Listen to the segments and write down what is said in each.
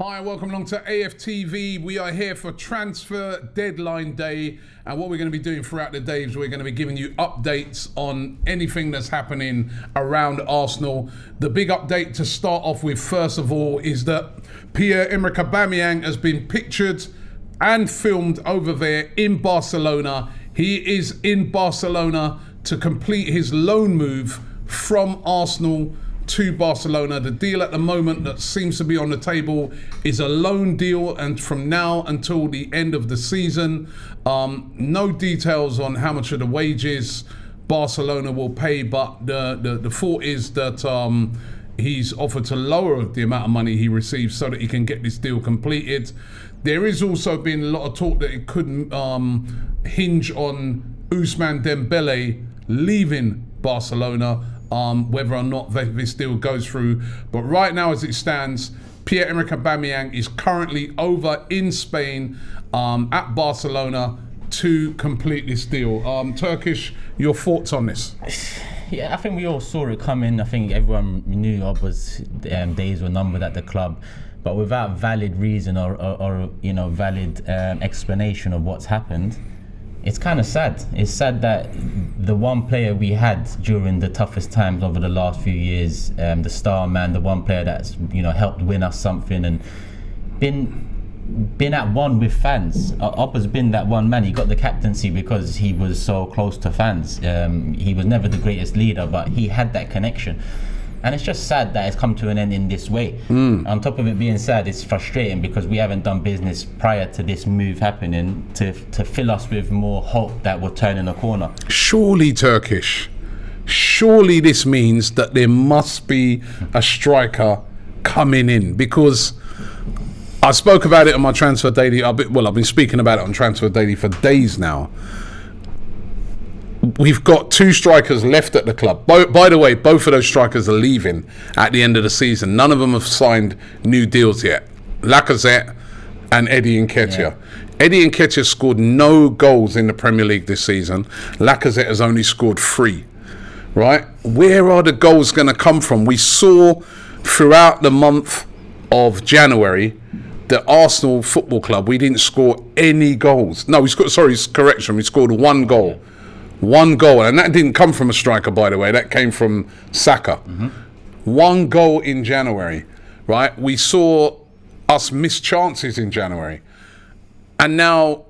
Hi, welcome along to AFTV. We are here for transfer deadline day, and what we're going to be doing throughout the day is we're going to be giving you updates on anything that's happening around Arsenal. The big update to start off with, first of all, is that Pierre-Emerick Aubameyang has been pictured and filmed over there in Barcelona. He is in Barcelona to complete his loan move from Arsenal to Barcelona. The deal at the moment that seems to be on the table is a loan deal, and from now until the end of the season. No details on how much of the wages Barcelona will pay, but the thought is that he's offered to lower the amount of money he receives so that he can get this deal completed. There is also been a lot of talk that it could hinge on Ousmane Dembele leaving Barcelona, whether or not this deal goes through. But right now, as it stands, Pierre-Emerick Aubameyang is currently over in Spain at Barcelona to complete this deal. Turkish, your thoughts on this? Yeah, I think we all saw it coming. I think everyone knew Obba's days were numbered at the club, but without valid reason or valid explanation of what's happened, it's kind of sad. It's sad that the one player we had during the toughest times over the last few years, the star man, the one player that's helped win us something and been at one with fans. Obba's been that one man. He got the captaincy because he was so close to fans. He was never the greatest leader, but he had that connection. And it's just sad that it's come to an end in this way. On top of it being sad, it's frustrating because we haven't done business prior to this move happening to fill us with more hope that we're turning a corner. Surely, Turkish, surely this means that there must be a striker coming in, because I spoke about it on my Transfer Daily. I've been speaking about it on Transfer Daily for days now. We've got two strikers left at the club. By the way, both of those strikers are leaving at the end of the season. None of them have signed new deals yet. Lacazette and Eddie Nketiah. Yeah. Eddie Nketiah scored no goals in the Premier League this season. Lacazette has only scored 3. Right? Where are the goals going to come from? We saw throughout the month of January the Arsenal Football Club, we didn't score any goals. No, we scored 1 goal. Yeah. 1 goal, and that didn't come from a striker, by the way. That came from Saka. 1 goal in January, right? We saw us miss chances in January. And now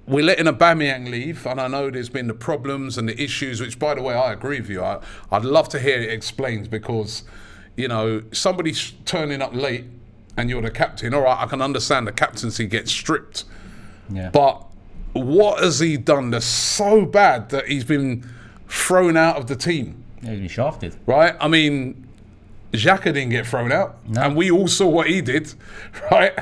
we're letting Aubameyang leave, and I know there's been the problems and the issues, which, by the way, I agree with you. I'd love to hear it explained, because, somebody's turning up late and you're the captain. All right, I can understand the captaincy gets stripped. Yeah. But what has he done that's so bad that he's been thrown out of the team? Yeah, he's been shafted. Right? I mean, Xhaka didn't get thrown out, and we all saw what he did, right?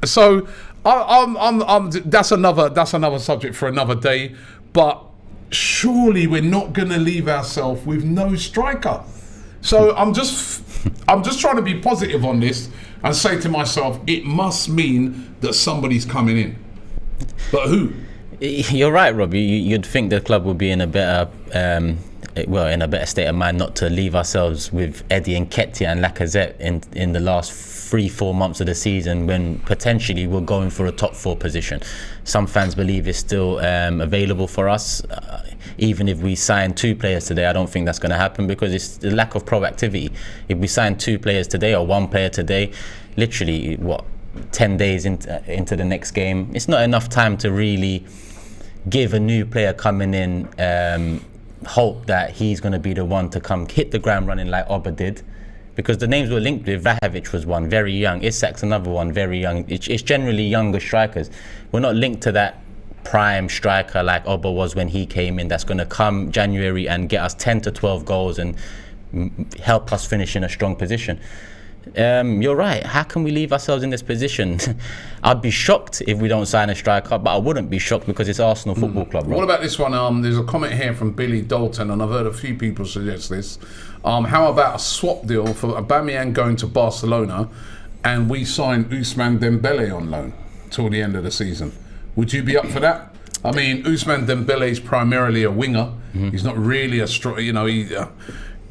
So, that's another subject for another day. But surely we're not going to leave ourselves with no striker. So I'm just trying to be positive on this and say to myself, it must mean that somebody's coming in. But who? You're right, Robbie. You'd think the club would be in a better, state of mind not to leave ourselves with Eddie Nketiah and Lacazette in the last 3-4 months of the season, when potentially we're going for a top 4 position. Some fans believe it's still available for us. Even if we sign 2 players today, I don't think that's going to happen, because it's the lack of proactivity. If we sign 2 players today or 1 player today, literally 10 days into the next game, it's not enough time to really give a new player coming in hope that he's going to be the one to come hit the ground running like Obba did. Because the names we're linked with, Vlahovic was one, very young. Isak's another one, very young. It's generally younger strikers. We're not linked to that prime striker like Obba was when he came in, that's going to come January and get us 10 to 12 goals and help us finish in a strong position. You're right. How can we leave ourselves in this position? I'd be shocked if we don't sign a striker, but I wouldn't be shocked because it's Arsenal Football Club. Right? What about this one? There's a comment here from Billy Dalton, and I've heard a few people suggest this. How about a swap deal for Aubameyang going to Barcelona, and we sign Ousmane Dembele on loan till the end of the season? Would you be up for that? I mean, Ousmane Dembele is primarily a winger. He's not really a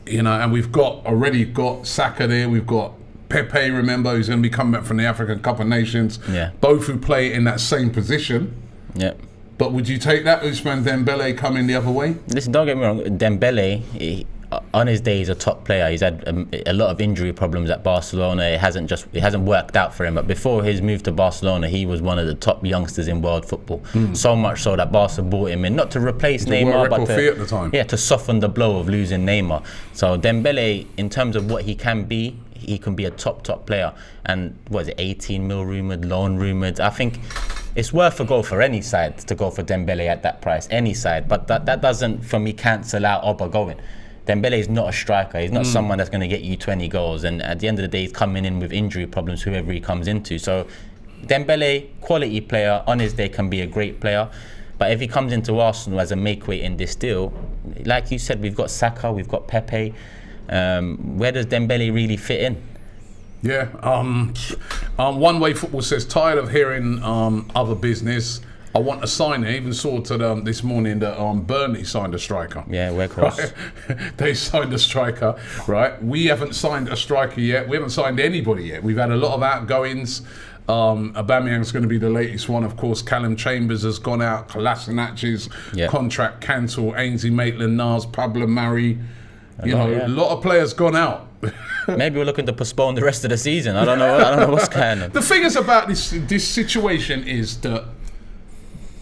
and we've already got Saka there. We've got Pepe, remember, who's going to be coming back from the African Cup of Nations. Yeah. Both who play in that same position. Yeah. But would you take that Ousmane Dembele coming the other way? Listen, don't get me wrong. Dembele, on his day, he's a top player. He's had a lot of injury problems at Barcelona. It hasn't worked out for him. But before his move to Barcelona, he was one of the top youngsters in world football. So much so that Barca bought him in, not to replace Neymar, but at the time. to soften the blow of losing Neymar. So Dembele, in terms of what he can be, he can be a top player. And what is it, 18 mil rumoured, loan rumoured. I think it's worth a go for any side to go for Dembele at that price, any side. But that doesn't, for me, cancel out Oba going. Dembele is not a striker. He's not someone that's going to get you 20 goals. And at the end of the day, he's coming in with injury problems, whoever he comes into. So Dembele, quality player, on his day can be a great player. But if he comes into Arsenal as a make-weight in this deal, like you said, we've got Saka, we've got Pepe. Where does Dembele really fit in? Yeah. One Way Football says, tired of hearing other business. I want to sign it. I even saw this morning that Burnley signed a striker. Yeah, Weghorst. Right? They signed a striker, right? We haven't signed a striker yet. We haven't signed anybody yet. We've had a lot of outgoings. Aubameyang's going to be the latest one. Of course, Callum Chambers has gone out. Kolasinac's contract cancelled. Ainsley Maitland-Niles, Pablo Mari. A lot of players gone out. Maybe we're looking to postpone the rest of the season. I don't know what's going on. The thing is about this situation is that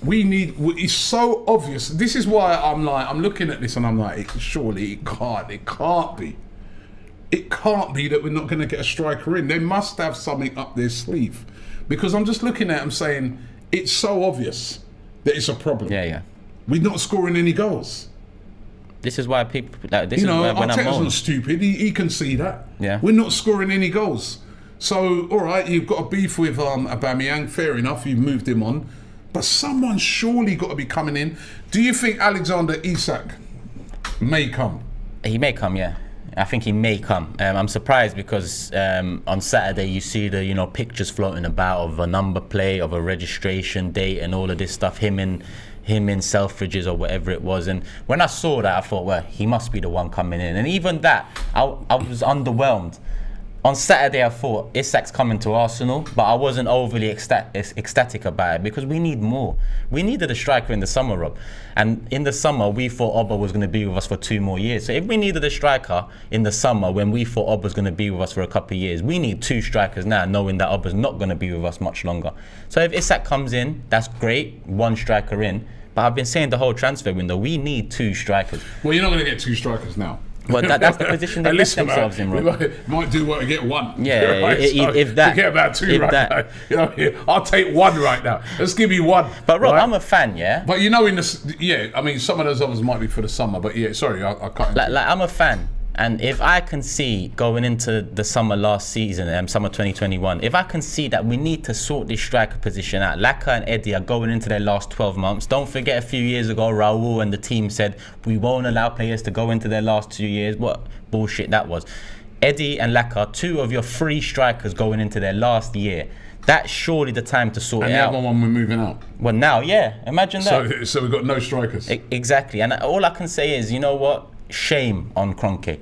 it's so obvious. This is why I'm looking at this and I'm like, surely it can't be. It can't be that we're not going to get a striker in. They must have something up their sleeve. Because I'm just looking at them saying, it's so obvious that it's a problem. Yeah. We're not scoring any goals. This is why people when Arteta's not stupid. He can see that. Yeah. We're not scoring any goals. So, all right, you've got a beef with Aubameyang. Fair enough, you've moved him on. But someone's surely got to be coming in. Do you think Alexander Isak may come? He may come, yeah. I think he may come. I'm surprised because on Saturday you see the pictures floating about of a number plate, of a registration date, and all of this stuff. Him in Selfridges or whatever it was. And when I saw that, I thought, well, he must be the one coming in. And even that, I was underwhelmed. On Saturday, I thought Isak's coming to Arsenal, but I wasn't overly ecstatic about it because we need more. We needed a striker in the summer, Rob. And in the summer, we thought Oba was going to be with us for 2 more years. So if we needed a striker in the summer when we thought Oba was going to be with us for a couple of years, we need 2 strikers now, knowing that Oba's not going to be with us much longer. So if Isak comes in, that's great, 1 striker in. But I've been saying the whole transfer window, we need 2 strikers. Well, you're not going to get 2 strikers now. Well, that's the position they left themselves in, Rob. We might do what to get 1. Yeah, right? if that. Forget about 2 right now. I'll take 1 right now. Let's give me 1. But Rob, right? I'm a fan, yeah. But some of those others might be for the summer. But yeah, sorry, I cut. I'm a fan. And if I can see going into the summer last season, summer 2021, if I can see that we need to sort this striker position out, Laka and Eddie are going into their last 12 months. Don't forget a few years ago, Raul and the team said, we won't allow players to go into their last 2 years. What bullshit that was. Eddie and Laka, 2 of your 3 strikers going into their last year. That's surely the time to sort it out. And the other one we're moving out. Well, now, yeah, imagine that. So we've got no strikers. Exactly. And all I can say is, you know what? Shame on Kroenke.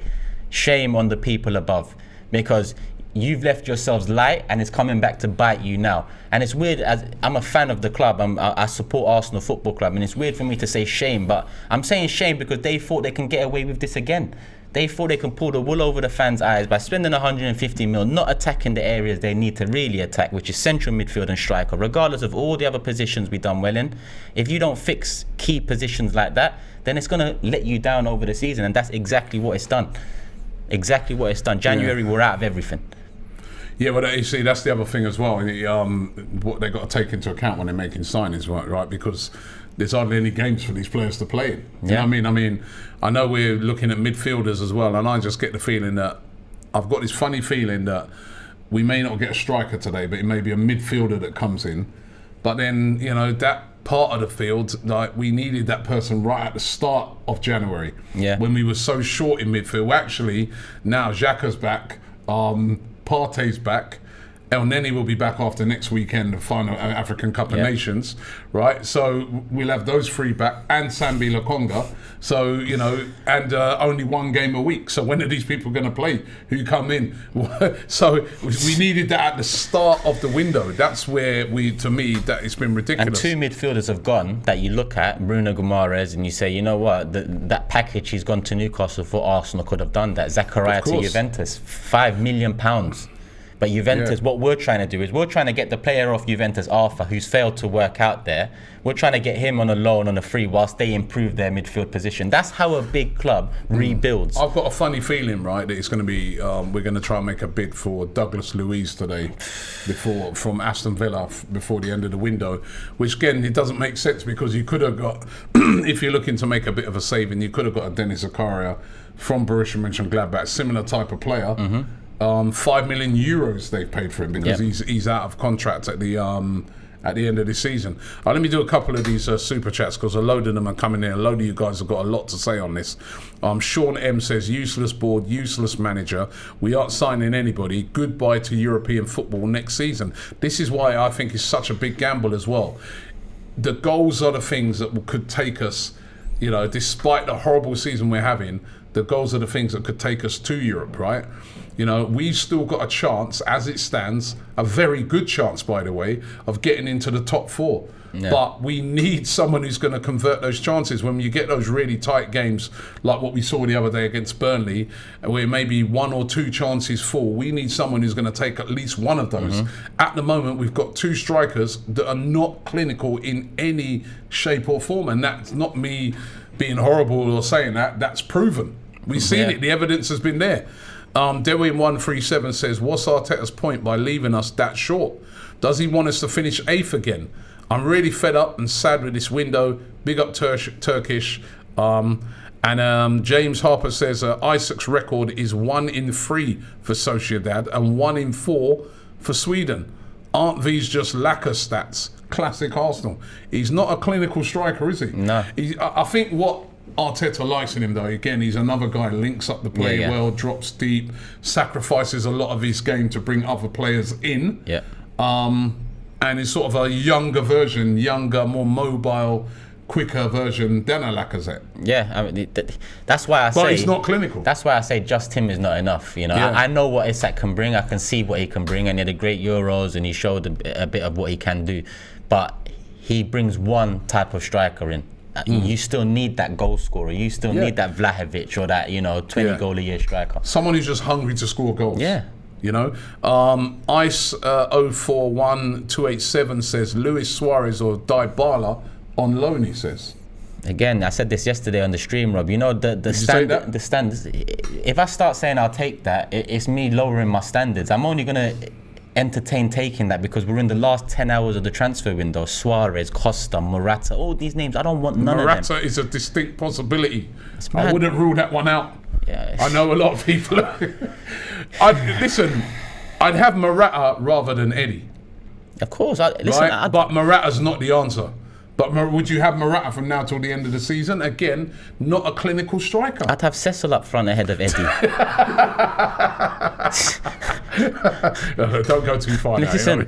Shame on the people above, because you've left yourselves light and it's coming back to bite you now. And it's weird, as I'm a fan of the club, I support Arsenal Football Club, and it's weird for me to say shame, but I'm saying shame because they thought they can get away with this again. They thought they can pull the wool over the fans' eyes by spending 150 mil, not attacking the areas they need to really attack, which is central midfield and striker. Regardless of all the other positions we've done well in, if you don't fix key positions like that, then it's going to let you down over the season, and that's exactly what it's done. Exactly what it's done. January, we're out of everything. Yeah, but you see, that's the other thing as well. What they've got to take into account when they're making signings, right? Because there's hardly any games for these players to play in. You know what I mean? I know we're looking at midfielders as well, and I just get the feeling that I've got this funny feeling that we may not get a striker today, but it may be a midfielder that comes in. But then, that part of the field, like, we needed that person right at the start of January, when we were so short in midfield. Actually, now Xhaka's back, Partey's back, El Neni will be back after next weekend, the final African Cup of Nations, right? So we'll have those three back, and Sambi Lokonga. So, you know, and only one game a week. So when are these people going to play who come in? So we needed that at the start of the window. That's where to me, that it's been ridiculous. And 2 midfielders have gone that you look at, Bruno Guimaraes, and you say, you know what, that package he's gone to Newcastle for, Arsenal could have done that. Zakaria to Juventus, £5 million. But Juventus, what we're trying to do is we're trying to get the player off Juventus, Arthur, who's failed to work out there. We're trying to get him on a loan, on a free, whilst they improve their midfield position. That's how a big club rebuilds. I've got a funny feeling, right, that it's going to be, we're going to try and make a bid for Douglas Luiz today, from Aston Villa, before the end of the window, which again, it doesn't make sense, because you could have got, if you're looking to make a bit of a saving, you could have got a Dennis Zakaria from Borussia Mönchengladbach, similar type of player. 5 million euros they've paid for him, because he's out of contract at the end of the season. Let me do a couple of these super chats, because a load of them are coming in. A load of you guys have got a lot to say on this. Sean M says, useless board, useless manager. We aren't signing anybody. Goodbye to European football next season. This is why I think it's such a big gamble as well. The goals are the things that could take us, you know, despite the horrible season we're having, the goals are the things that could take us to Europe, right? You know, we've still got a chance, as it stands, a very good chance, by the way, of getting into the top 4. Yeah. But we need someone who's going to convert those chances. When you get those really tight games, like what we saw the other day against Burnley, where maybe 1 or 2 chances fall, we need someone who's going to take at least one of those. At the moment, we've got 2 strikers that are not clinical in any shape or form. And that's not me being horrible or saying that. That's proven. We've seen it. The evidence has been there. Dewin137 says, what's Arteta's point by leaving us that short? Does he want us to finish 8th again? I'm really fed up and sad with this window. Big up Turkish. And James Harper says, Isaac's record is 1 in 3 for Sociedad and 1 in 4 for Sweden. Aren't these just lacquer stats? Classic Arsenal. He's not a clinical striker, is he? No. I think what Arteta likes in him, though, again, he's another guy, links up the play well, drops deep, sacrifices a lot of his game to bring other players in. Yeah. And is sort of a younger version, more mobile, quicker version than a Lacazette. Yeah, I mean, that's why I say... But he's not clinical. That's why I say just him is not enough, you know. Yeah. I know what Isak can bring, I can see what he can bring, and he had a great Euros, and he showed a bit of what he can do. But he brings one type of striker in. You still need that goal scorer. You still need that Vlahovic or that, you know, 20 goal a year striker. Someone who's just hungry to score goals. Yeah. You know, Ice 041287 says Luis Suarez or Dybala on loan. He says. Again, I said this yesterday on the stream, Rob. You know the standards. If I start saying I'll take that, it's me lowering my standards. I'm only gonna entertain taking that because we're in the last 10 hours of the transfer window. Suarez, Costa, Morata, all these names. I don't want none of them. Morata is a distinct possibility. I wouldn't rule that one out. Yeah. I know a lot of people. I'd have Morata rather than Eddie. Of course. But Morata's not the answer. But would you have Morata from now till the end of the season? Again, not a clinical striker. I'd have Cecil up front ahead of Eddie. Don't go too far now. Listen,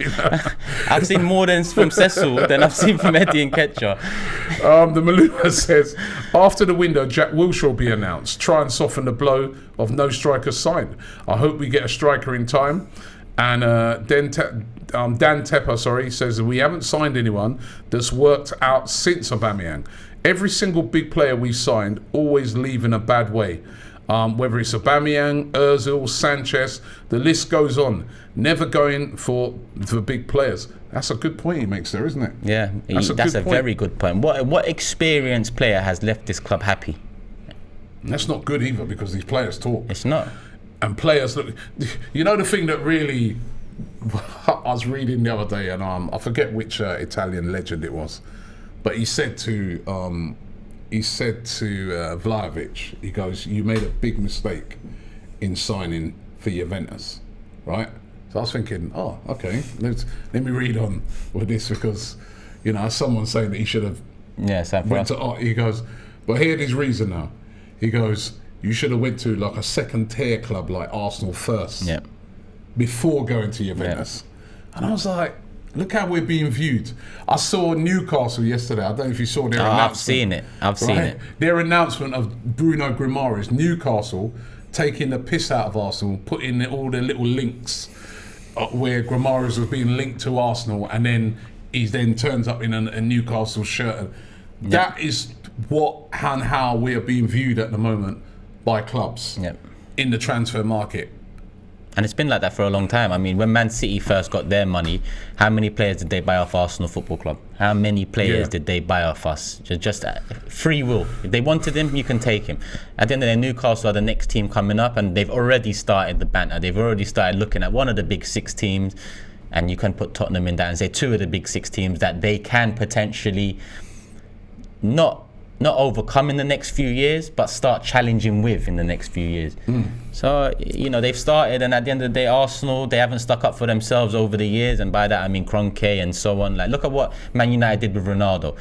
I've seen more from Cecil than I've seen from Eddie and Ketcher. The Maluma says, after the window, Jack Wilshere will be announced. Try and soften the blow of no strikers signed. I hope we get a striker in time. And Dan Tepper, says we haven't signed anyone that's worked out since Aubameyang. Every single big player we signed always leave in a bad way. Whether it's Aubameyang, Ozil, Sanchez, the list goes on. Never going for the big players. That's a good point he makes there, isn't it? Yeah, that's a very good point. What experienced player has left this club happy? That's not good either because these players talk. It's not. And players look. You know the thing that really. I was reading the other day, and I forget which Italian legend it was, but he said to Vlahovic, he goes, "You made a big mistake in signing for Juventus, right?" So I was thinking, oh, okay, let me read on with this because, you know, someone saying that he should have went to art. He goes, but here's his reason now. He goes, you should have went to like a second tier club like Arsenal first. Yeah. Before going to Juventus. And I was like, look how we're being viewed. I saw Newcastle yesterday. I don't know if you saw their announcement. I've seen it. I've seen it. Their announcement of Bruno Guimaraes, Newcastle, taking the piss out of Arsenal, putting all the little links where Guimaraes was being linked to Arsenal, and then he then turns up in a Newcastle shirt. That is what and how we are being viewed at the moment by clubs in the transfer market. And it's been like that for a long time. I mean, when Man City first got their money, how many players did they buy off Arsenal Football Club? How many players did they buy off us? Just free will. If they wanted him, you can take him. At the end of the day, Newcastle are the next team coming up, and they've already started the banter. They've already started looking at one of the big 6 teams, and you can put Tottenham in that and say 2 of the big 6 teams that they can potentially not overcome in the next few years, but start challenging with in the next few years. So, they've started, and at the end of the day, Arsenal, they haven't stuck up for themselves over the years, and by that I mean Kroenke and so on. Like, look at what Man United did with Ronaldo.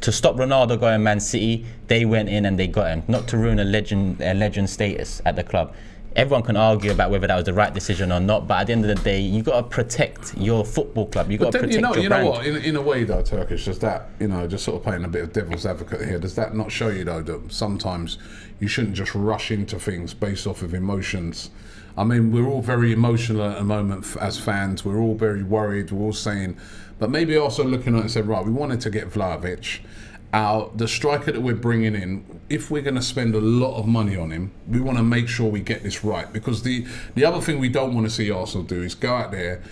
To stop Ronaldo going Man City, they went in and they got him, not to ruin a legend status at the club. Everyone can argue about whether that was the right decision or not, but at the end of the day, you got to protect your football club. You got to protect your brand. You know what? In a way, though, Turkish, does that, just sort of playing a bit of devil's advocate here, does that not show you, though, that sometimes you shouldn't just rush into things based off of emotions? I mean, we're all very emotional at the moment as fans. We're all very worried. We're all saying, but maybe also looking at it and saying, right, we wanted to get Vlahovic. The striker that we're bringing in, if we're going to spend a lot of money on him, we want to make sure we get this right. Because the other thing we don't want to see Arsenal do is go out there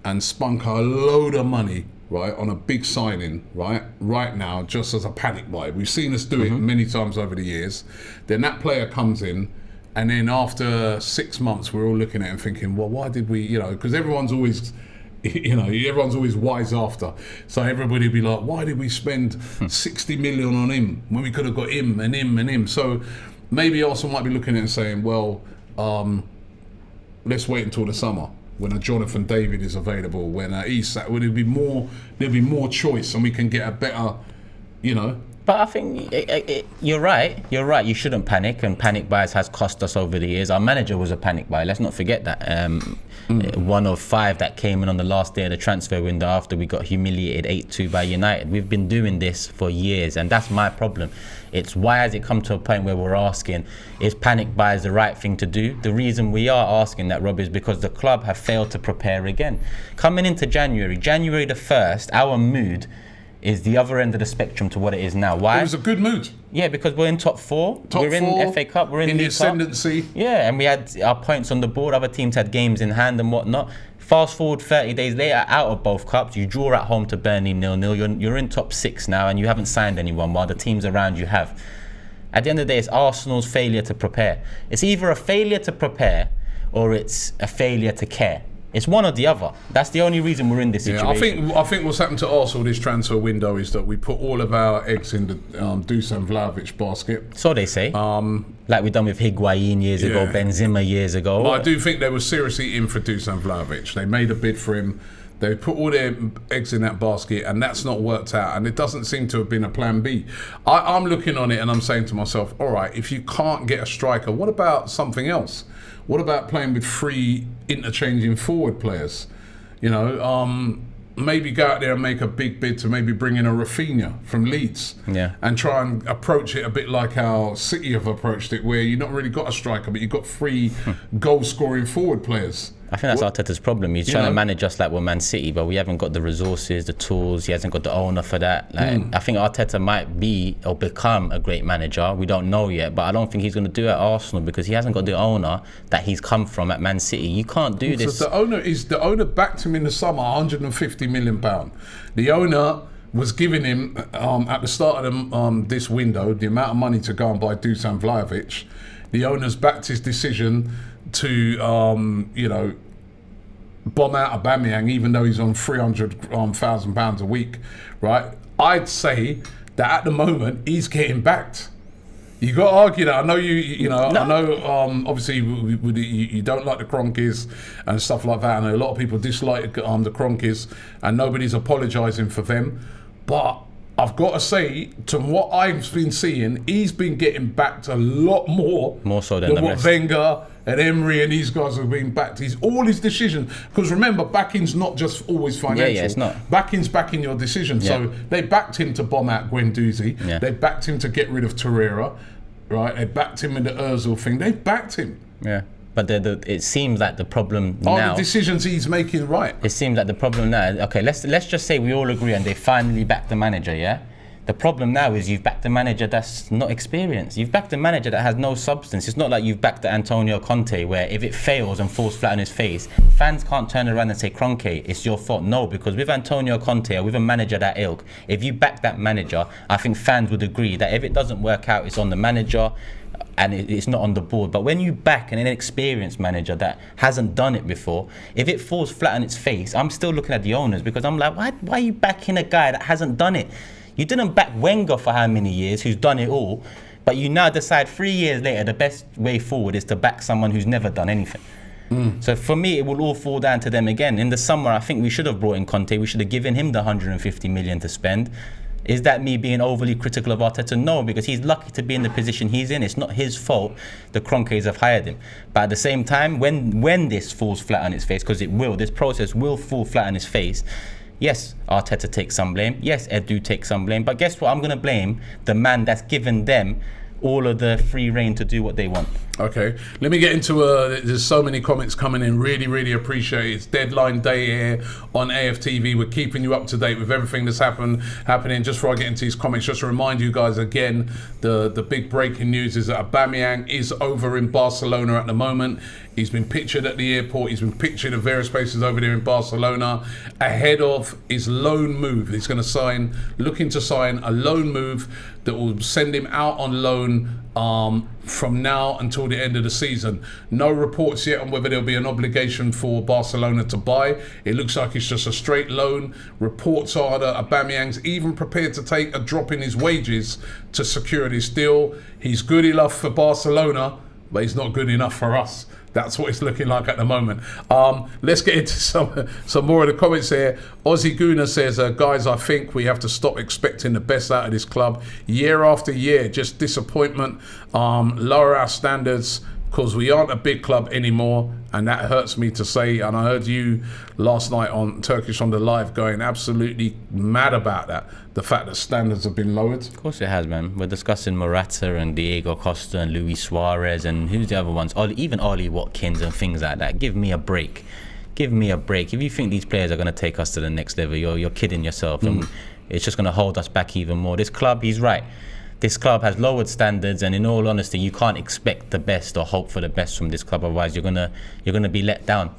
and spunk a load of money, right, on a big signing, right now, just as a panic buy. We've seen us do it many times over the years. Then that player comes in, and then after 6 months, we're all looking at him thinking, well, why did we, because everyone's always wise after. So everybody will be like, why did we spend 60 million on him when we could have got him and him and him? So maybe Arsenal might be looking at it and saying, well, let's wait until the summer when a Jonathan David is available, when Isak, there'll be more choice and we can get a better, But I think you're right. You're right. You shouldn't panic, and panic buys has cost us over the years. Our manager was a panic buy. Let's not forget that. One of 5 that came in on the last day of the transfer window after we got humiliated 8-2 by United. We've been doing this for years, and that's my problem. It's why has it come to a point where we're asking, is panic buys the right thing to do? The reason we are asking that, Rob, is because the club have failed to prepare again. Coming into January the 1st, our mood is the other end of the spectrum to what it is now. Why? It was a good mood. Yeah, because we're in top 4. We're in FA Cup. We're in the ascendancy. Yeah, and we had our points on the board. Other teams had games in hand and whatnot. Fast forward 30 days later, out of both cups, you draw at home to Burnley 0-0. You're in top 6 now, and you haven't signed anyone while the teams around you have. At the end of the day, it's Arsenal's failure to prepare. It's either a failure to prepare or it's a failure to care. It's one or the other. That's the only reason we're in this situation. I think what's happened to Arsenal this transfer window is that we put all of our eggs in the Dusan Vlahovic basket. So they say. Like we done with Higuain years ago, Benzema years ago. But I do think they were seriously in for Dusan Vlahovic. They made a bid for him. They put all their eggs in that basket, and that's not worked out. And it doesn't seem to have been a plan B. I'm looking on it and I'm saying to myself, all right, if you can't get a striker, what about something else? What about playing with 3 interchanging forward players? Maybe go out there and make a big bid to maybe bring in a Rafinha from Leeds, and try and approach it a bit like how City have approached it, where you've not really got a striker, but you've got 3 goal-scoring forward players. I think that's Arteta's problem. He's trying to manage us like we're Man City, but we haven't got the resources, the tools. He hasn't got the owner for that. I think Arteta might be or become a great manager. We don't know yet, but I don't think he's going to do it at Arsenal because he hasn't got the owner that he's come from at Man City. You can't do this. The owner backed him in the summer, £150 million. The owner was giving him at the start of this window the amount of money to go and buy Dusan Vlahovic. The owner's backed his decision to bomb out Aubameyang, even though he's on £300,000 a week, right? I'd say that at the moment he's getting backed. You got to argue that. I know I know. Obviously, you don't like the Kroenkes and stuff like that. I know a lot of people dislike the Kroenkes, and nobody's apologising for them. But I've got to say, to what I've been seeing, he's been getting backed a lot more so than what rest. Wenger and Emery and these guys have been backed. All his decisions, because remember, backing's not just always financial. Yeah, it's not. Backing's backing your decision. Yeah. So they backed him to bomb out Guendouzi. Yeah. They backed him to get rid of Torreira. Right? They backed him in the Ozil thing. They backed him. Yeah. But it seems like the problem now. The decisions he's making right. It seems like the problem now. Okay, let's just say we all agree and they finally backed the manager. Yeah. The problem now is you've backed a manager that's not experienced. You've backed a manager that has no substance. It's not like you've backed the Antonio Conte where if it fails and falls flat on his face, fans can't turn around and say, Kroenke, it's your fault. No, because with Antonio Conte or with a manager that ilk, if you back that manager, I think fans would agree that if it doesn't work out, it's on the manager and it's not on the board. But when you back an inexperienced manager that hasn't done it before, if it falls flat on its face, I'm still looking at the owners because I'm like, why are you backing a guy that hasn't done it? You didn't back Wenger for how many years, who's done it all, but you now decide 3 years later the best way forward is to back someone who's never done anything. So for me, it will all fall down to them again. In the summer, I think we should have brought in Conte. We should have given him the 150 million to spend. Is that me being overly critical of Arteta? No, because he's lucky to be in the position he's in. It's not his fault the Kroenkes have hired him. But at the same time, when this falls flat on its face, because it will, this process will fall flat on its face, yes, Arteta takes some blame. Yes, Edu takes some blame. But guess what? I'm going to blame the man that's given them all of the free reign to do what they want. Okay, let me get into there's so many comments coming in. Really appreciate it. It's deadline day here on AFTV. We're keeping you up to date with everything that's happening. Just before I get into these comments, just to remind you guys again, the big breaking news is that Aubameyang is over in Barcelona at the moment. He's been pictured at the airport. He's been pictured at various places over there in Barcelona ahead of his loan move. He's going to looking to sign a loan move that will send him out on loan from now until the end of the season. No reports yet on whether there'll be an obligation for Barcelona to buy. It looks like it's just a straight loan. Reports are that Aubameyang's even prepared to take a drop in his wages to secure this deal. He's good enough for Barcelona, but he's not good enough for us. That's what it's looking like at the moment. Let's get into some more of the comments here. Ozzy Guna says, guys, I think we have to stop expecting the best out of this club. Year after year, just disappointment. Lower our standards because we aren't a big club anymore, and that hurts me to say. And I heard you last night on Turkish on the Live going absolutely mad about that. The fact that standards have been lowered. Of course it has, man. We're discussing Morata and Diego Costa and Luis Suarez and who's the other ones? Even Ollie Watkins and things like that. Give me a break. Give me a break. If you think these players are going to take us to the next level, you're kidding yourself. And it's just going to hold us back even more. This club, he's right. This club has lowered standards, and in all honesty, you can't expect the best or hope for the best from this club. Otherwise, you're gonna be let down.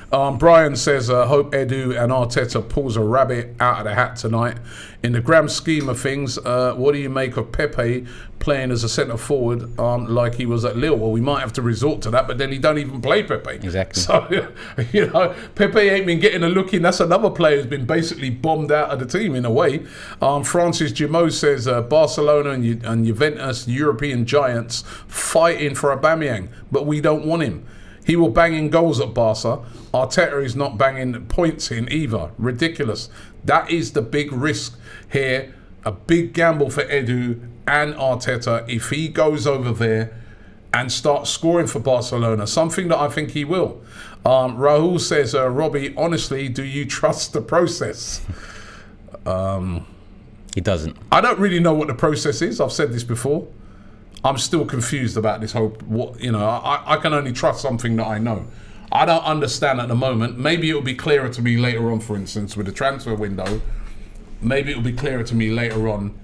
Brian says, hope Edu and Arteta pulls a rabbit out of the hat tonight. In the grand scheme of things, what do you make of Pepe playing as a centre forward like he was at Lille? Well, we might have to resort to that, but then he don't even play Pepe. Exactly. So, Pepe ain't been getting a look in. That's another player who's been basically bombed out of the team in a way. Francis Gimo says, Barcelona and Juventus, European giants, fighting for Aubameyang, but we don't want him. He will bang in goals at Barca. Arteta is not banging points in either. Ridiculous. That is the big risk here. A big gamble for Edu and Arteta if he goes over there and starts scoring for Barcelona. Something that I think he will. Rahul says, Robbie, honestly, do you trust the process? He doesn't. I don't really know what the process is. I've said this before. I'm still confused about this whole, I can only trust something that I know. I don't understand at the moment. Maybe it'll be clearer to me later on, for instance, with the transfer window. Maybe it'll be clearer to me later on,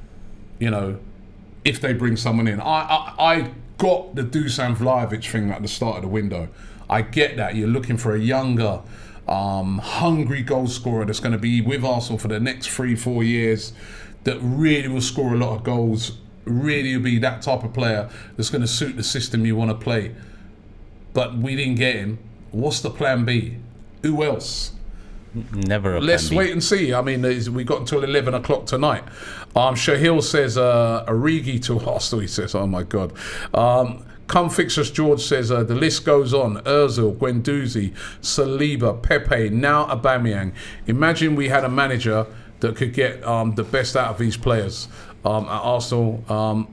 if they bring someone in. I got the Dusan Vlahovic thing at the start of the window. I get that. You're looking for a younger, hungry goal scorer that's going to be with Arsenal for the next 3-4 years that really will score a lot of goals. Really will be that type of player that's going to suit the system you want to play. But we didn't get him. What's the plan B? Who else? Never a plan Let's B. wait and see. I mean, we got until 11 o'clock tonight. Shahil says, Origi to Arsenal, he says. Oh, my God. Come Fix Us George says, the list goes on. Ozil, Guendouzi, Saliba, Pepe, now Aubameyang. Imagine we had a manager that could get the best out of these players at Arsenal.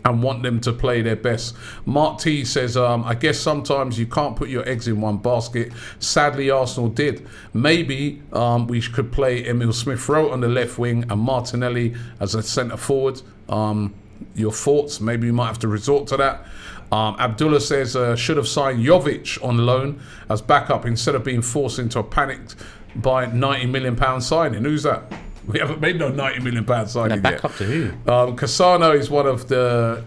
And want them to play their best. Mark T says, I guess sometimes you can't put your eggs in one basket. Sadly, Arsenal did. Maybe we could play Emile Smith-Rowe on the left wing and Martinelli as a centre forward. Your thoughts? Maybe you might have to resort to that. Abdullah says, should have signed Jovic on loan as backup instead of being forced into a panicked by £90 million signing. Who's that? We haven't made no £90 million signing back yet. up to who? Cassano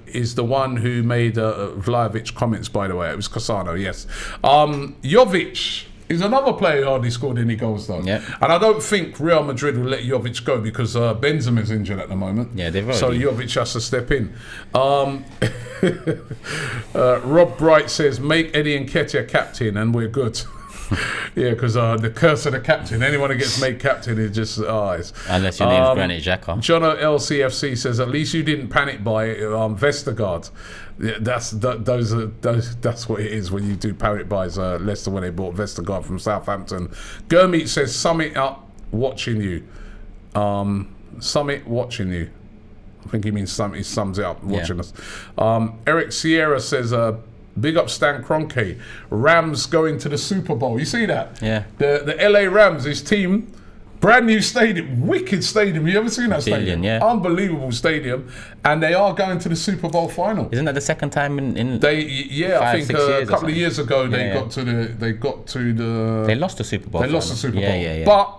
is the one who made Vlahovic comments, by the way. It was Cassano, yes. Jovic is another player who hardly scored any goals, though. Yep. And I don't think Real Madrid will let Jovic go because Benzema's injured at the moment. Yeah, they've already. So Jovic has to step in. Rob Bright says, make Eddie Nketiah captain and we're good. Yeah, because the curse of the captain. Anyone who gets made captain is just unless your name's Granit Xhaka. Jono LCFC says, at least you didn't panic by Vestergaard. Yeah, that's what it is when you do panic buys. Leicester when they bought Vestergaard from Southampton. Gurmeet says, Summit up watching you. Summit watching you. I think he means he sums it up watching us. Eric Sierra says, big up Stan Kroenke. Rams going to the Super Bowl. You see that? Yeah. The LA Rams, his team, brand new stadium, wicked stadium. You ever seen that stadium? Yeah. Unbelievable stadium. And they are going to the Super Bowl final. Isn't that the second time in I think a couple of years ago they lost the Super Bowl. They lost the Super Bowl. Yeah. But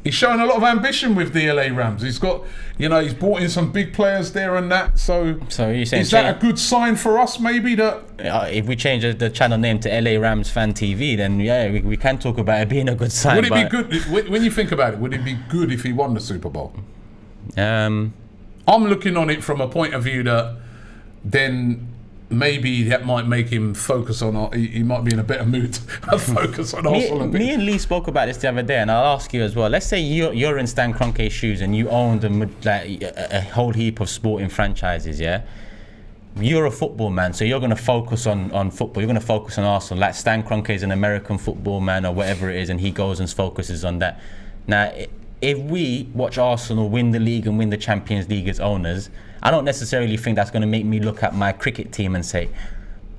he's showing a lot of ambition with the LA Rams. He's got, he's brought in some big players there and that. So you're saying is that a good sign for us, maybe? That if we change the channel name to LA Rams Fan TV, then we can talk about it being a good sign. Would it be good when you think about it? Would it be good if he won the Super Bowl? I'm looking on it from a point of view that then maybe that might make him focus on. He might be in a better mood to focus on Arsenal a bit. Me and Lee spoke about this the other day, and I'll ask you as well. Let's say you're in Stan Kroenke's shoes and you own a whole heap of sporting franchises. Yeah, you're a football man, so you're going to focus on football. You're going to focus on Arsenal. Like Stan Kroenke is an American football man or whatever it is, and he goes and focuses on that. Now, if we watch Arsenal win the league and win the Champions League as owners, I don't necessarily think that's going to make me look at my cricket team and say,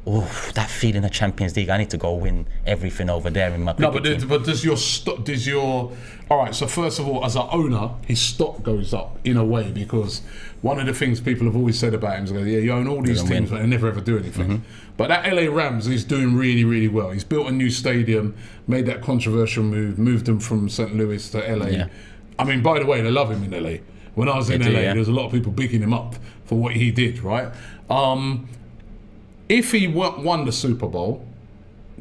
oh, that feeling of Champions League, I need to go win everything over there in my cricket team. But does your all right, so first of all, as an owner, his stock goes up in a way, because one of the things people have always said about him is, you own all these teams, but they never ever do anything. Mm-hmm. But that LA Rams is doing really, really well. He's built a new stadium, made that controversial move, moved them from St. Louis to LA. Yeah. I mean, by the way, they love him in LA. When I was in LA, there's a lot of people bigging him up for what he did, right? If he won the Super Bowl,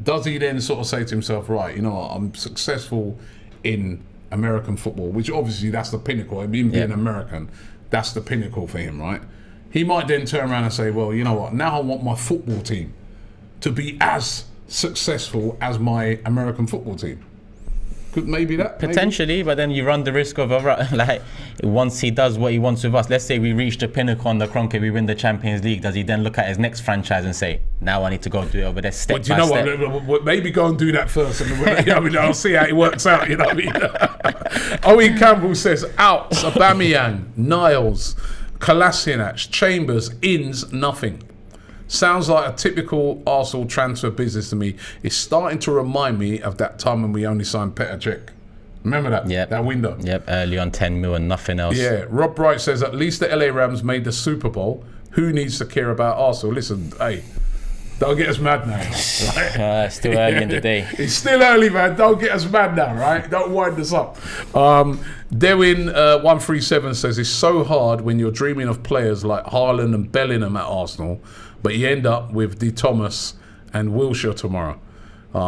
does he then sort of say to himself, right, I'm successful in American football, which obviously that's the pinnacle. I mean, being American, that's the pinnacle for him, right? He might then turn around and say, well, you know what, now I want my football team to be as successful as my American football team. Could maybe that potentially, but then you run the risk of once he does what he wants with us. Let's say we reach the pinnacle on the Kroenke, we win the Champions League. Does he then look at his next franchise and say, "Now I need to go do it over there step by step"? What? Maybe go and do that first, and I'll see how it works out. You know what I mean? Owen Campbell says, "Outs, Aubameyang, Niles, Kolasinac, Chambers, Inns, nothing." Sounds like a typical Arsenal transfer business to me. It's starting to remind me of that time when we only signed Petr Cech. Remember that? Yep. That window? Yep, early on 10 mil and nothing else. Yeah, Rob Bright says, at least the LA Rams made the Super Bowl. Who needs to care about Arsenal? Listen, hey, don't get us mad now. Right? It's still early in the day. It's still early, man. Don't get us mad now, right? Don't wind us up. Dewin137 says, it's so hard when you're dreaming of players like Haaland and Bellingham at Arsenal, but you end up with De Thomas and Wilshere tomorrow.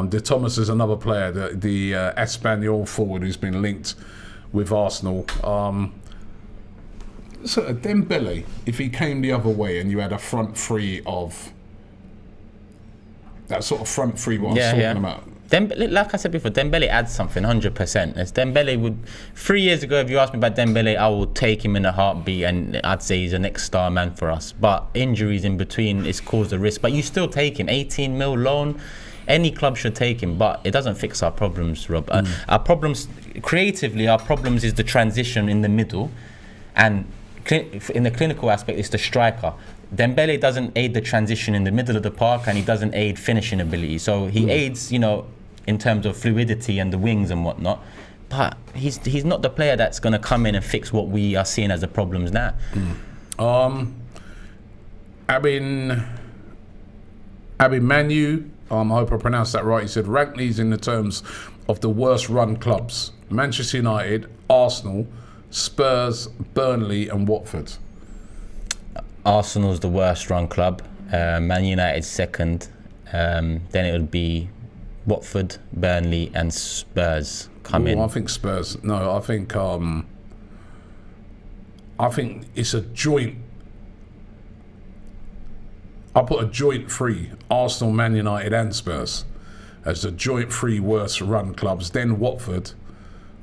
De Thomas is another player, the Espanyol forward who's been linked with Arsenal. So Dembele, if he came the other way and you had a front three of that sort of front three, what I was talking about, Dembele, like I said before, Dembele adds something 100%. As Dembele would, 3 years ago, if you asked me about Dembele, I would take him in a heartbeat, and I'd say he's the next star man for us. But injuries in between, it's caused a risk. But you still take him, 18 mil loan. Any club should take him, but it doesn't fix our problems, Rob. Our problems, creatively, our problems is the transition in the middle, and in the clinical aspect, it's the striker. Dembele doesn't aid the transition in the middle of the park, and he doesn't aid finishing ability. So he aids, in terms of fluidity and the wings and whatnot, but he's not the player that's going to come in and fix what we are seeing as the problems now. Manu, I hope I pronounced that right. He said rank these in the terms of the worst run clubs: Manchester United, Arsenal, Spurs, Burnley, and Watford. Arsenal's the worst run club. Man United's second. Then it would be Watford, Burnley, and Spurs come in. I think Spurs. No, I think it's a joint. I put a joint three: Arsenal, Man United, and Spurs as the joint three worst run clubs. Then Watford.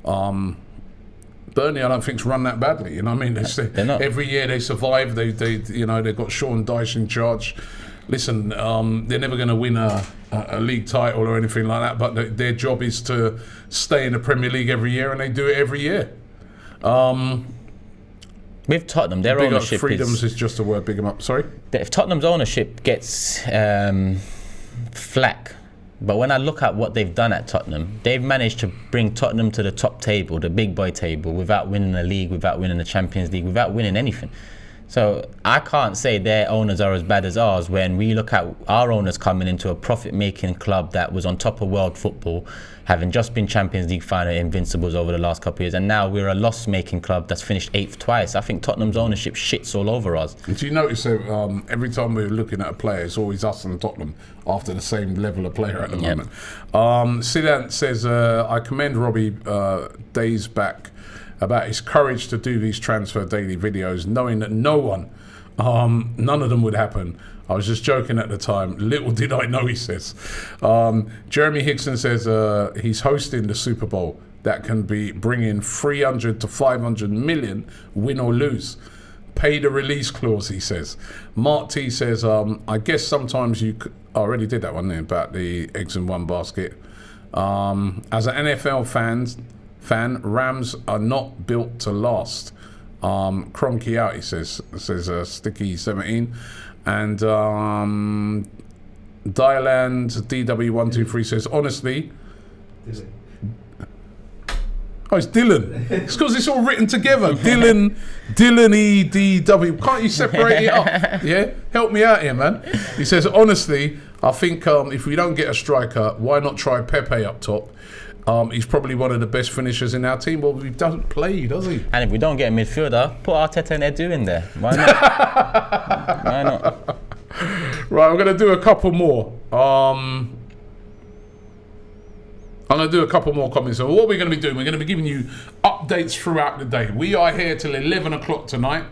Burnley, I don't think's run that badly. You know what I mean? They're not. Every year they survive. They've got Sean Dyche in charge. Listen, they're never going to win a league title or anything like that, but their job is to stay in the Premier League every year, and they do it every year. With Tottenham, their big ownership up freedoms is just a word. Big them up. Sorry. If Tottenham's ownership gets flack, but when I look at what they've done at Tottenham, they've managed to bring Tottenham to the top table, the big boy table, without winning a league, without winning the Champions League, without winning anything. So I can't say their owners are as bad as ours when we look at our owners coming into a profit-making club that was on top of world football, having just been Champions League final invincibles over the last couple of years, and now we're a loss-making club that's finished 8th twice. I think Tottenham's ownership shits all over us. Do you notice that every time we're looking at a player, it's always us and Tottenham after the same level of player at the moment? Sidan says, I commend Robbie days back about his courage to do these transfer daily videos, knowing that none of them would happen. I was just joking at the time. Little did I know, he says. Jeremy Hickson says he's hosting the Super Bowl that can be bringing 300 to 500 million, win or lose. Pay the release clause, he says. Mark T says, I guess sometimes I already did that one there about the eggs in one basket. As an NFL fan, Rams are not built to last. Kroenke out, he says Sticky 17. And Dylan DW123 says, honestly, it's Dylan. It's because it's all written together. Dylan EDW. Can't you separate it up? Yeah, help me out here, man. He says, honestly, I think if we don't get a striker, why not try Pepe up top? He's probably one of the best finishers in our team. Well, he doesn't play, does he? And if we don't get a midfielder, put Arteta and Edu in there. Why not? Why not? Right, I'm going to do a couple more. I'm going to do a couple more comments. So what we're going to be doing, we're going to be giving you updates throughout the day. We are here till 11 o'clock tonight.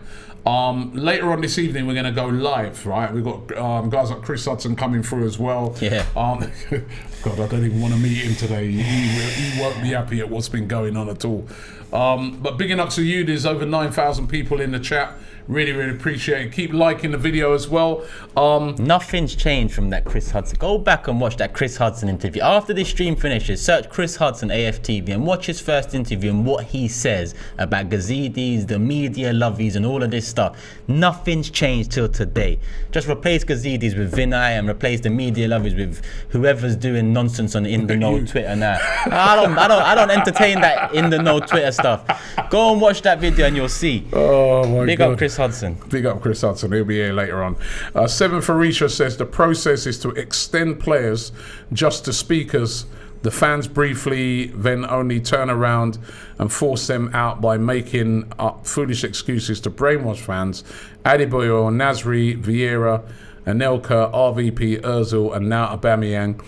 Later on this evening, we're going to go live, right? We've got guys like Chris Hudson coming through as well. Yeah. God, I don't even want to meet him today. He won't be happy at what's been going on at all. But bigging up to you. There's over 9,000 people in the chat. Really, really appreciate it. Keep liking the video as well. Nothing's changed from that Chris Hudson. Go back and watch that Chris Hudson interview. After this stream finishes, search Chris Hudson AFTV and watch his first interview and what he says about Gazidis, the media lovies and all of this stuff. Nothing's changed till today. Just replace Gazidis with Vinay and replace the media lovies with whoever's doing nonsense on In The Know Twitter now. I don't entertain that In The Know Twitter stuff. Go and watch that video and you'll see. Oh my Big God. up Chris Hudson. Big up Chris Hudson. He'll be here later on. Seven Farisha says the process is to extend players just to speakers, the fans briefly, then only turn around and force them out by making up foolish excuses to brainwash fans. Adebayor, Nasri, Vieira, Anelka, RVP, Ozil, and now Aubameyang.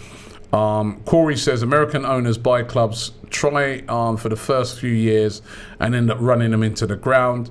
Corey says American owners buy clubs, try for the first few years and end up running them into the ground.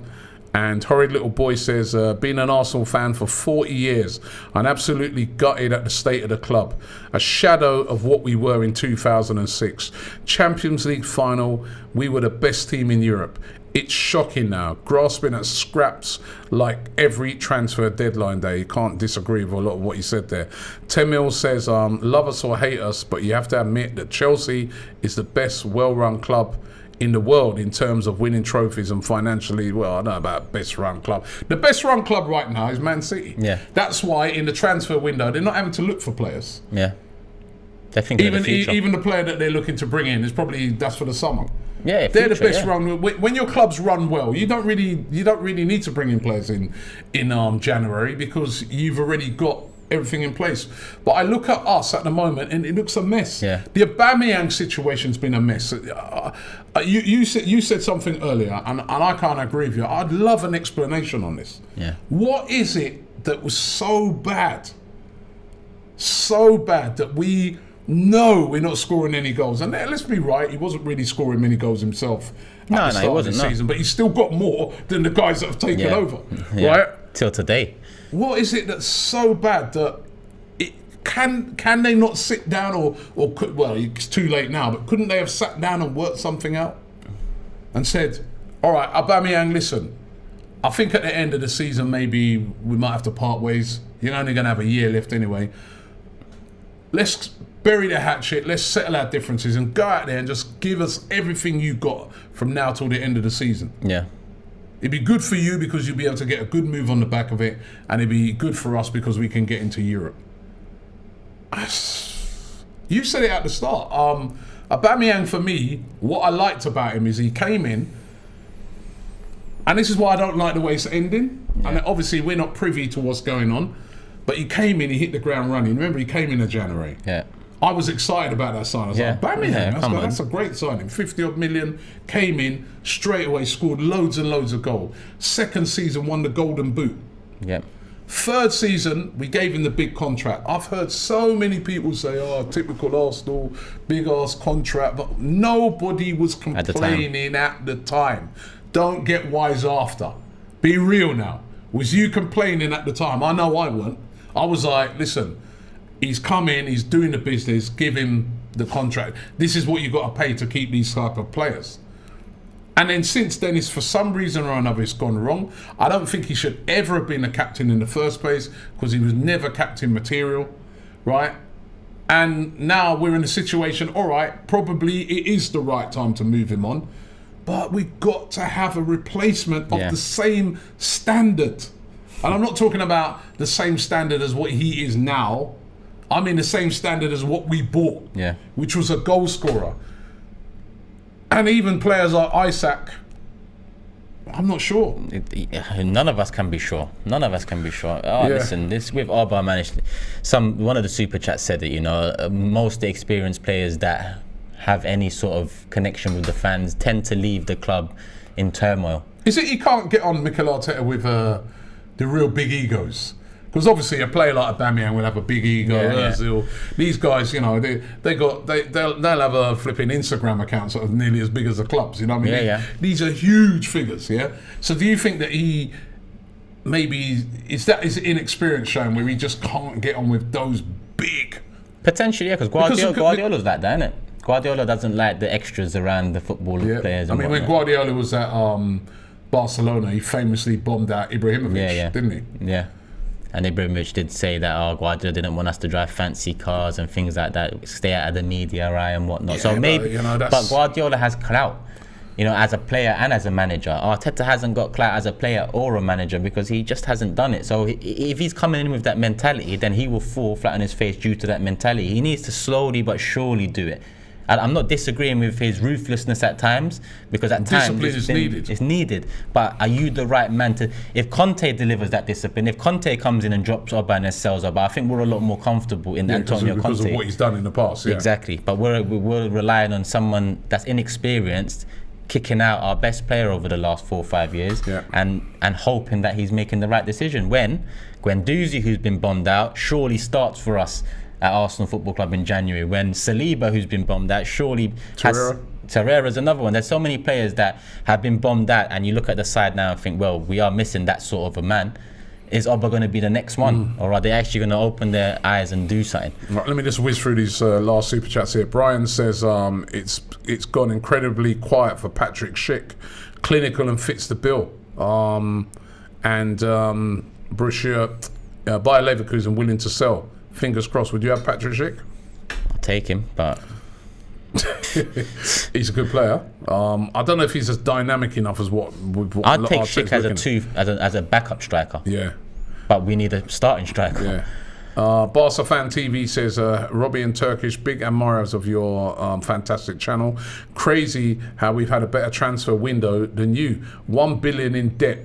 And Horrid Little Boy says, been an Arsenal fan for 40 years. I'm absolutely gutted at the state of the club. A shadow of what we were in 2006. Champions League final, we were the best team in Europe. It's shocking now, grasping at scraps like every transfer deadline day. You can't disagree with a lot of what you said there. Temil says, love us or hate us, but you have to admit that Chelsea is the best well-run club in the world in terms of winning trophies and financially. Well, I don't know about best run club. The best run club right now is Man City. Yeah. That's why in the transfer window they're not having to look for players. Yeah. They're thinking of the future. Even the player that they're looking to bring in is probably that's for the summer. Yeah, they're the best run. When your clubs run well, you don't really need to bring in players in January because you've already got everything in place. But I look at us at the moment and it looks a mess. Yeah. The Aubameyang situation's been a mess. You said something earlier, and I can't agree with you. I'd love an explanation on this. Yeah. What is it that was so bad that we know we're not scoring any goals? And let's be right, he wasn't really scoring many goals himself at the start of the season, but he's still got more than the guys that have taken over, right? Till today. What is it that's so bad that can they not sit down or could, well, it's too late now, but couldn't they have sat down and worked something out and said, all right, Aubameyang, listen, I think at the end of the season maybe we might have to part ways. You're only going to have a year left anyway. Let's bury the hatchet, let's settle our differences and go out there and just give us everything you got from now till the end of the season. Yeah. It'd be good for you because you'll be able to get a good move on the back of it, and it'd be good for us because we can get into Europe. You said it at the start. Aubameyang, for me, what I liked about him is he came in, and this is why I don't like the way it's ending. Yeah. And obviously we're not privy to what's going on, but he came in, he hit the ground running. Remember, he came in January. Yeah. I was excited about that sign. I was like, Aubameyang, that's a great signing. 50-odd million, came in, straight away scored loads and loads of goals. Second season, won the Golden Boot. Yeah. Third season, we gave him the big contract. I've heard so many people say, oh, typical Arsenal, big-ass contract, but nobody was complaining at the time. Don't get wise after. Be real now. Was you complaining at the time? I know I weren't. I was like, listen, he's come in, he's doing the business, give him the contract. This is what you've got to pay to keep these type of players. And then since then, it's for some reason or another, it's gone wrong. I don't think he should ever have been a captain in the first place because he was never captain material, right? And now we're in a situation, all right, probably it is the right time to move him on, but we've got to have a replacement of the same standard. And I'm not talking about the same standard as what he is now. I mean the same standard as what we bought, which was a goal scorer. And even players like Isaac, I'm not sure. None of us can be sure. Listen, this with Aubameyang, one of the super chats said that most of the experienced players that have any sort of connection with the fans tend to leave the club in turmoil. Is it you can't get on Mikel Arteta with the real big egos? Because obviously a player like Aubameyang will have a big ego. Ozil, these guys, they'll have a flipping Instagram account sort of nearly as big as the clubs. You know what I mean? These are huge figures. Yeah. So do you think that he maybe is inexperience showing where he just can't get on with those big? Potentially, because Guardiola's like that, isn't it? Guardiola doesn't like the extras around the football players. I mean, when Guardiola was at Barcelona, he famously bombed out Ibrahimovic, didn't he? Yeah. And Ibrahimovic did say that Guardiola didn't want us to drive fancy cars and things like that, stay out of the media eye and whatnot. So maybe, but Guardiola has clout, as a player and as a manager. Arteta hasn't got clout as a player or a manager because he just hasn't done it. So if he's coming in with that mentality, then he will fall flat on his face due to that mentality. He needs to slowly but surely do it. I'm not disagreeing with his ruthlessness at times because at times it's needed. But are you the right man to? If Conte delivers that discipline, if Conte comes in and drops Aubameyang and sells Aubameyang, I think we're a lot more comfortable in Antonio Conte because of what he's done in the past. Yeah. Exactly. But we're relying on someone that's inexperienced, kicking out our best player over the last 4 or 5 years, and hoping that he's making the right decision. When Guendouzi, who's been bombed out, surely starts for us at Arsenal Football Club in January, when Saliba, who's been bombed out, surely Torreira's another one. There's so many players that have been bombed out, and you look at the side now and think, well, we are missing that sort of a man. Is Oba going to be the next one, or are they actually going to open their eyes and do something? Right, let me just whiz through these last super chats here. Brian says it's gone incredibly quiet for Patrick Schick, clinical and fits the bill. And Borussia, Bayer Leverkusen willing to sell. Fingers crossed. Would you have Patrick Schick? I'll take him, but he's a good player. I don't know if he's as dynamic enough as what I'd take Schick as a backup striker. Yeah, but we need a starting striker. Yeah. Barca Fan TV says, Robbie and Turkish, big admirers of your fantastic channel. Crazy how we've had a better transfer window than you. 1 billion in debt.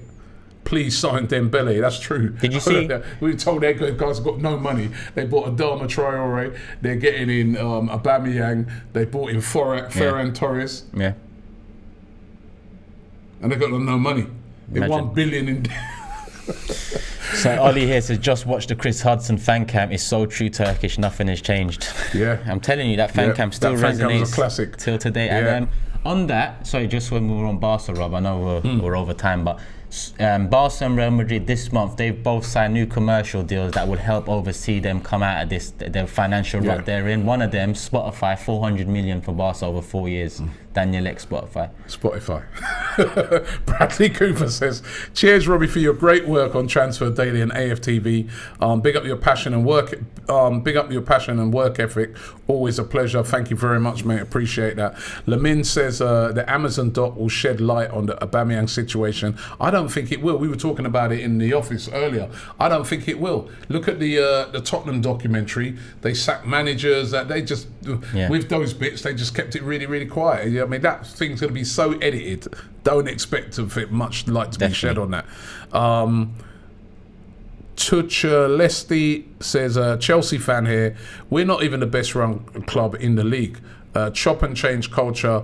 Please sign Dembele. That's true. Did you see? We told their guys got no money. They bought Adama Traore. They're getting in Aubameyang. They bought in Ferran Torres. Yeah. And they got no money. They 1 billion in debt. So Ollie here says, just watch the Chris Hudson fan camp. It's so true, Turkish. Nothing has changed. Yeah. I'm telling you, that fan camp still resonates classic till today. Yeah. And on that, sorry, just when we were on Barca, Rob, I know we're over time, but Barca and Real Madrid this month, they've both signed new commercial deals that will help oversee them come out of this, their financial rut they're in. One of them, Spotify, 400 million for Barca over 4 years. Daniel X Spotify. Bradley Cooper says, cheers Robbie for your great work on Transfer Daily and AFTV. Big up your passion and work ethic. Always a pleasure. Thank you very much, mate. Appreciate that. Lamin says the Amazon doc will shed light on the Aubameyang situation. I don't think it will. We were talking about it in the office earlier. I don't think it will. Look at the Tottenham documentary. They sacked managers. That they just with those bits, they just kept it really, really quiet. I mean, that thing's going to be so edited. Don't expect of it much light to be shed on that. Tuchelesti says, Chelsea fan here. We're not even the best run club in the league. Chop and change culture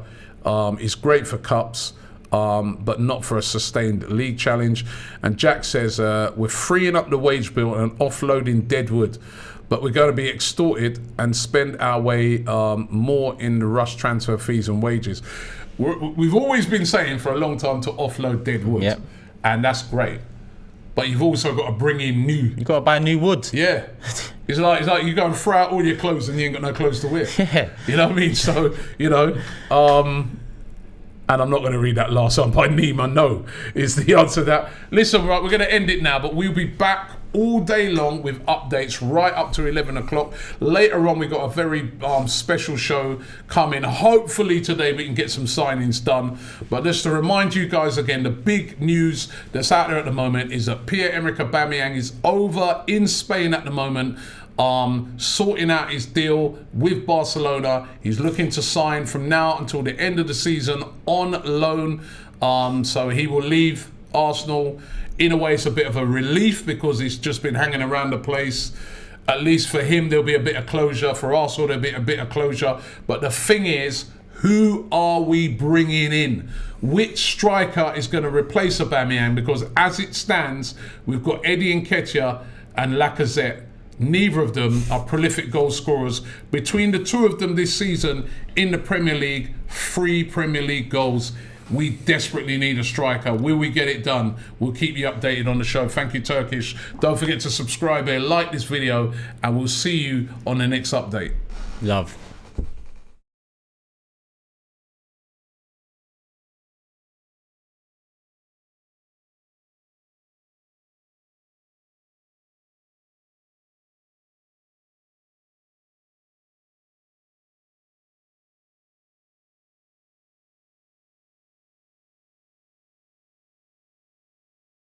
is great for cups, but not for a sustained league challenge. And Jack says, we're freeing up the wage bill and offloading deadwood, but we're going to be extorted and spend our way more in the rush transfer fees and wages. We've always been saying for a long time to offload dead wood, and that's great. But you've also got to bring in new. You got to buy new wood. Yeah, it's like you go and throw out all your clothes and you ain't got no clothes to wear. Yeah, you know what I mean. So and I'm not going to read that last one by Nima. No, is the answer to that. Listen, right, we're going to end it now, but we'll be back all day long with updates right up to 11 o'clock. Later on, we've got a very special show coming. Hopefully today we can get some signings done. But just to remind you guys again, the big news that's out there at the moment is that Pierre-Emerick Aubameyang is over in Spain at the moment, sorting out his deal with Barcelona. He's looking to sign from now until the end of the season on loan. So he will leave Arsenal. In a way, it's a bit of a relief because he's just been hanging around the place. At least for him, there'll be a bit of closure. For Arsenal, there'll be a bit of closure. But the thing is, who are we bringing in? Which striker is going to replace Aubameyang? Because as it stands, we've got Eddie Nketiah and Lacazette. Neither of them are prolific goal scorers. Between the two of them this season in the Premier League, 3 Premier League goals. We desperately need a striker. Will we get it done? We'll keep you updated on the show. Thank you, Turkish. Don't forget to subscribe here, like this video, and we'll see you on the next update. Love.